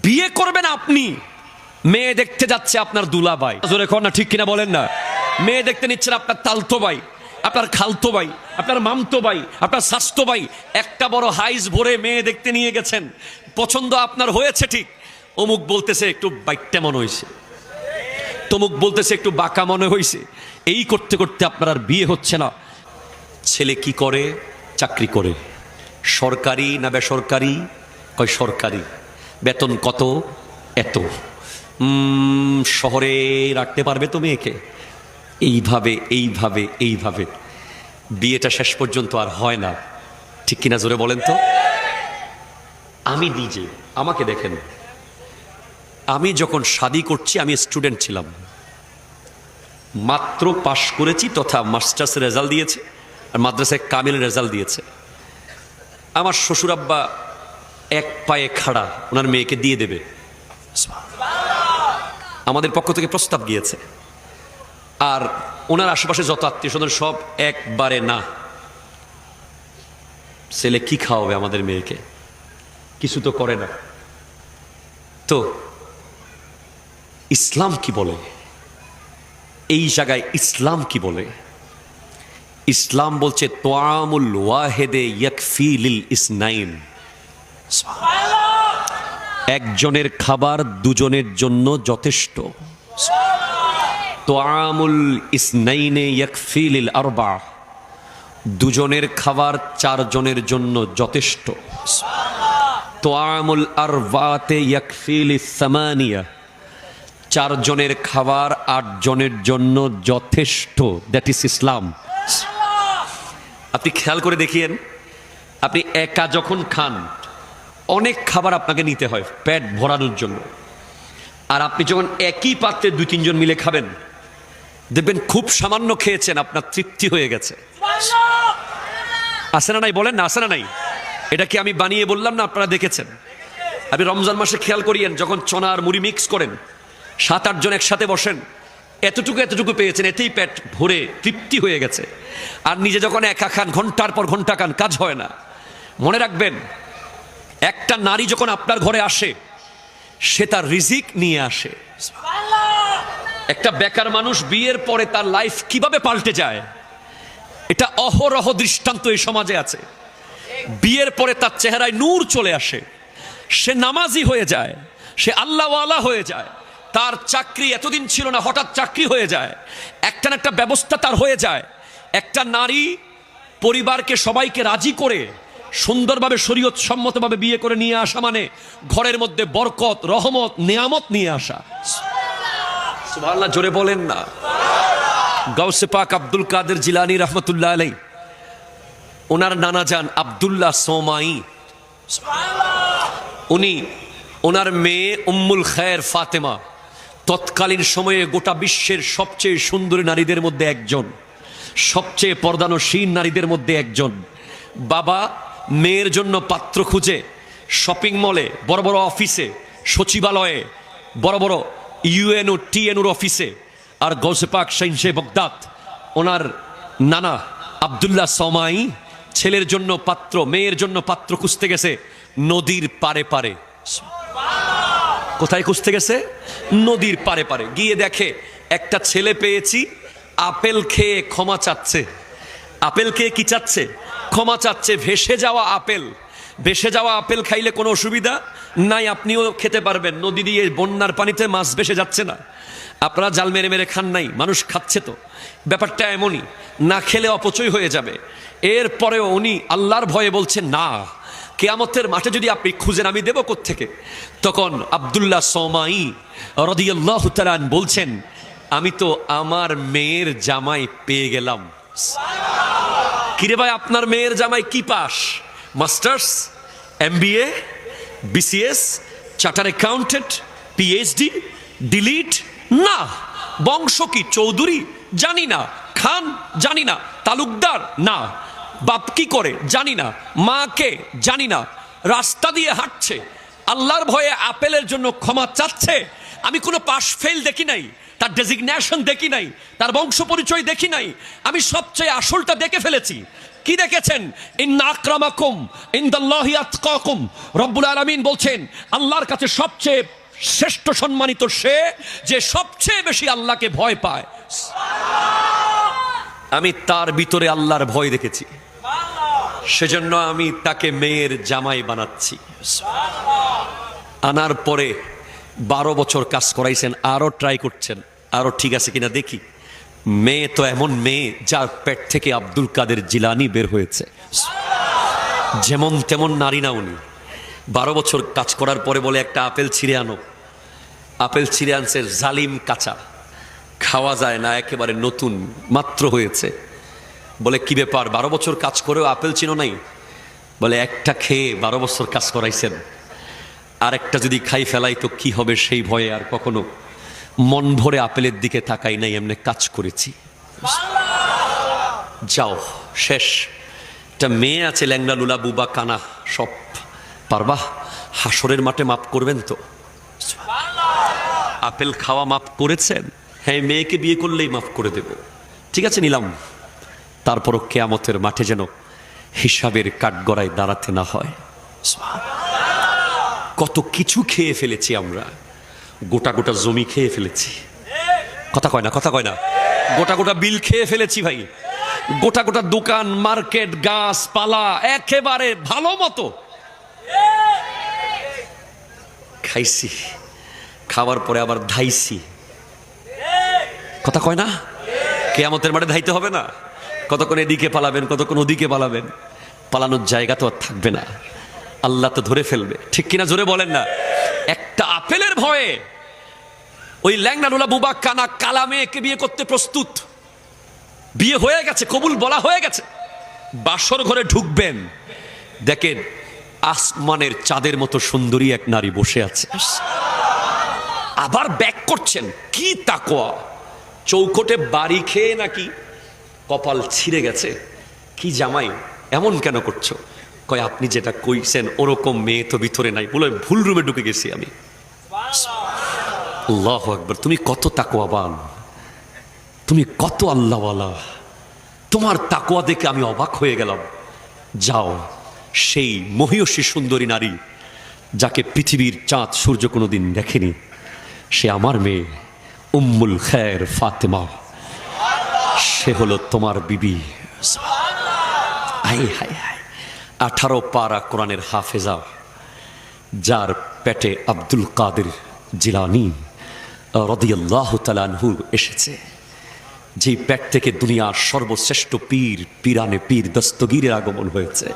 বিয়ে করবেন আপনি, মেয়ে দেখতে যাচ্ছে আপনার দুলাভাই, জোরে কর না ঠিক কিনা বলেন না। মেয়ে দেখতে নিচ্ছেন আপনার তালতো ভাই, আপনার খালতো ভাই, আপনার মামতো ভাই, আপনার শাস্তো ভাই। একটা বড় হাইস ভরে মেয়ে দেখতে নিয়ে গেছেন, পছন্দ আপনার হয়েছে ঠিক। অমুক বলতেছে একটু বাইকটা মনে হয়েছে, তমুক বলতেছে একটু বাঁকা মনে হয়েছে। এই করতে করতে আপনার আর বিয়ে হচ্ছে না। ছেলে কি করে? চাকরি করে। সরকারি না বেসরকারি? কয় সরকারি। বেতন কত? এত। শহরে রাখতে পারবে তো মেয়েকে? এইভাবে এইভাবে এইভাবে বিয়েটা শেষ পর্যন্ত আর হয় না, ঠিক কিনা জোরে বলেন তো। আমি নিজে, আমাকে দেখেন, আমি যখন শাদি করছি আমি স্টুডেন্ট ছিলাম, মাত্র পাশ করেছি তথা মাস্টার্স রেজাল্ট দিয়েছে আর মাদ্রাসায় কামিল রেজাল্ট দিয়েছে। আমার শ্বশুর আব্বা এক পায়ে খাড়া, ওনার মেয়েকে দিয়ে দেবে। আমাদের পক্ষ থেকে প্রস্তাব গিয়েছে, আর ওনার আশেপাশে যত আত্মীয় স্বজন সব একবারে না। ছেলে কি খাওয়াবে আমাদের মেয়েকে? কিছু তো করে না। তো ইসলাম কি বলে? এই জায়গায় ইসলাম কি বলে? ইসলাম বলছে তোয়ামুল ওয়াহেদে ইয়াকফি লিল ইসনাইন। একজনের খাবার দুজনের জন্য যথেষ্ট। তোয়ামুল ইসনাইনে ইয়াকফি লিল আরবা, দুজনের খাবার চারজনের জন্য যথেষ্ট। তোয়ামুল আরবাতে ইয়াকফি লিস সামানিয়া, চারজনের খাবার আটজনের জন্য যথেষ্ট। দ্যাট ইজ ইসলাম। আপনি খেয়াল করে দেখিয়েন, আপনি একা যখন খান অনেক খাবার আপনাকে নিতে হয় পেট ভরানোর জন্য, আর আপনি যখন একই পাত্রে দুই তিনজন মিলে খাবেন দেখবেন খুব সামান্য খেয়েছেন, আপনার তৃপ্তি হয়ে গেছে। আসে না নাই বলেন না, আসে না নাই? এটা কি আমি বানিয়ে বললাম না, আপনারা দেখেছেন। আপনি রমজান মাসে খেয়াল করিয়েন, যখন চনা আর মুড়ি মিক্স করেন, 7-8 জন একসাথে বসেন, এতটুকু এতটুকু পেয়েছেন, এতেই পেট ভরে তৃপ্তি হয়ে গেছে। আর নিজে যখন একা খান, ঘন্টার পর ঘন্টা খান, কাজ হয় না। মনে রাখবেন, একটা নারী যখন আপনার ঘরে আসে সে তার রিজিক নিয়ে আসে। একটা বেকার মানুষ বিয়ের পরে তার লাইফ কিভাবে পাল্টে যায়, এটা অহরহ দৃষ্টান্ত এই সমাজে আছে। বিয়ের পরে তার চেহারায় নূর চলে আসে, সে নামাজি হয়ে যায়, সে আল্লাহওয়ালা হয়ে যায়। তার চাকরি এতদিন ছিল না, হঠাৎ চাকরি হয়ে যায়, একটা না একটা ব্যবস্থা তার হয়ে যায়। একটা নারী পরিবারকে সবাইকে রাজি করে সুন্দরভাবে শরীয়ত সম্মতভাবে বিয়ে করে নিয়ে আসা মানে ঘরের মধ্যে বরকত, রহমত, নেয়ামত নিয়ে আসা। সুবহানাল্লাহ জোরে বলেন না। গাউসে পাক আব্দুল কাদের জিলানী রহমতুল্লাহ আলাই, ওনার নানা যান আব্দুল্লাহ সোমাই, উনি ওনার মেয়ে উম্মুল খায়ের ফাতেমা তৎকালীন সময়ে গোটা বিশ্বের সবচেয়ে সুন্দরী নারীদের মধ্যে একজন, সবচেয়ে পর্দানশীল নারীদের মধ্যে একজন। বাবা মেয়ের জন্য পাত্র খুঁজে শপিং মলে, বড় বড় অফিসে, সচিবালয়ে, বড় বড় ইউএনও টিএনওর অফিসে, আর গৌসে পাক শাইনশে বগদাদ ওনার নানা আব্দুল্লাহ সোমাই ছেলের জন্য পাত্র, মেয়ের জন্য পাত্র খুঁজতে গেছে নদীর পারে পারে। কোথায় খুঁজতে গেছে? নদীর পারে পারে। গিয়ে দেখে একটা ছেলে পেয়েছি, আপেল খেয়ে ক্ষমা চাচ্ছে। আপেল খেয়ে কি চাচ্ছে? ক্ষমা চাচ্ছে। ভেসে যাওয়া আপেল, ভেসে যাওয়া আপেল খাইলে কোনো অসুবিধা নাই, আপনিও খেতে পারবেন। নদী দিয়ে বন্যার পানিতে মাছ ভেসে যাচ্ছে না, আপনারা জাল মেরে মেরে খান নাই, মানুষ খাচ্ছে। তো ব্যাপারটা এমনই, না খেলে অপচয় হয়ে যাবে। এরপরেও উনি আল্লাহর ভয়ে বলছেন না, কিয়ামতের মাঠে যদি আপনি খুঁজেন আমি দেব কোত্থেকে? তখন আব্দুল্লাহ সোমাই রাদিয়াল্লাহু তাআলা বলছেন, আমি তো আমার মেয়ের জামাই পেয়ে গেলাম। কিরে ভাই, আপনার মেয়ের জামাই কি pass? Masters, MBA, BCS, charter accountant, PhD, delete? না। বংশ কি? চৌধুরী? জানি না। খান? জানি না। তালুকদার? না। বাপ কি করে? জানি না। মা কে? জানি না। রাস্তা দিয়ে হাঁটছে, আল্লাহর ভয়ে আপেলের জন্য ক্ষমা চাচ্ছে। আমি কোনো পাস ফেল দেখি নাই, তার ডেজিগনেশন দেখি নাই, তার বংশ পরিচয় দেখি নাই, আমি সবচেয়ে আসলটা দেখে ফেলেছি। কি দেখেছেন? ইন্না আকরামাকুম ইনদাল্লাহি আতকাকুম। রব্বুল আলামিন বলছেন আল্লাহর কাছে সবচেয়ে শ্রেষ্ঠ সম্মানিত সে যে সবচেয়ে বেশি আল্লাহকে ভয় পায়। আমি তার ভিতরে আল্লাহর ভয় দেখেছি, সেজন্য আমি তাকে মেয়ের জামাই বানাচ্ছি। আনার পরে 12 বছর কাজ করাইছেন, আরো ট্রাই করছেন আরো ঠিক আছে কিনা দেখি। মেয়ে তো এমন মেয়ে যার পেট থেকে আব্দুল কাদের জিলানী বের হয়েছে। যেমন তেমন নারী না উনি। 12 বছর কাজ করার পরে বলে একটা আপেল ছিঁড়ে আনো। আপেল ছিঁড়ে আনছে, জালিম কাঁচা, খাওয়া যায় না, একেবারে নতুন মাত্র হয়েছে। বলে কি ব্যাপার, 12 বছর কাজ করেও আপেল চিনো নাই? বলে একটা খেয়ে 12 বছর কাজ করাইছেন, আর একটা যদি খাই ফেলাই তো কি হবে সেই ভয়ে আর কখনো মন ভরে আপেলের দিকে তাকাই নাই, এমনি কাজ করেছি। যাও শেষ। একটা মেয়ে আছে ল্যাংড়া লুলা বুবা কানা সব, পারবা? হাসরের মাঠে মাপ করবেন তো? আপেল খাওয়া মাপ করেছেন? হ্যাঁ, মেয়েকে বিয়ে করলেই মাফ করে দেব। ঠিক আছে, নিলাম। তারপরও কিয়ামতের মাঠে যেন হিসাবের কাঠগড়ায় দাঁড়াতে না হয়। কত কিছু খেয়ে ফেলেছি আমরা, গোটা গোটা জমি খেয়ে ফেলেছি। কথা কয় না, কথা কয় না। গোটা গোটা বিল খেয়ে ফেলেছি ভাই, গোটা গোটা দোকান মার্কেট গাছপালা একেবারে ভালো মতো খাইছি। খাওয়ার পরে আবার ধাইছি। কথা কয় না? কিয়ামতের মাঠে ধাইতে হবে না? কতক্ষণ এদিকে পালাবেন, কতক্ষণ ওদিকে পালাবেন, পালানোর জায়গা তো আর থাকবে না। আল্লাহ তো ধরে ফেলবে, ঠিক কিনা? জোরে বলেন না। একটা আপেলের ভয়ে ওই ল্যাংড়া বুবা কানা কালা মেয়েকে বিয়ে করতে প্রস্তুত। বিয়ে হয়ে গেছে, কবুল বলা হয়ে গেছে। বাসর ঘরে ঢুকবেন, দেখেন আসমানের চাঁদের মতো সুন্দরী এক নারী বসে আছে। আবার ব্যাক করছেন, কি তাকওয়া! চৌকোটে বাড়ি খেয়ে নাকি কপাল ছিঁড়ে গেছে। কি জামাই, এমন কেন করছো? কয় আপনি যেটা কইছেন ওরকম মেয়ে তো ভিতরে নাই। বলে ভুল রুমে ঢুকে গেছি আমি। আল্লাহু আকবার! তুমি কত তাকওয়াবান, তুমি কত আল্লাহওয়ালা। তোমার তাকওয়া দেখে আমি অবাক হয়ে গেলাম। যাও, সেই মহিয়সী সুন্দরী নারী যাকে পৃথিবীর চাঁদ সূর্য কোনোদিন দেখেনি, সে আমার মেয়ে উম্মুল খায়ের ফাতেমা। সে হলো তোমার বিবি। হায় হায় হায়! 18 পারা কোরআনের হাফেজা, যার পেটে আব্দুল কাদের জিলানী রাদিয়াল্লাহু তাআলা আনহু এসেছে, যেই পেট থেকে দুনিয়ার সর্বশ্রেষ্ঠ পীর পিরানে পীর দস্তগীরের আগমন হয়েছে।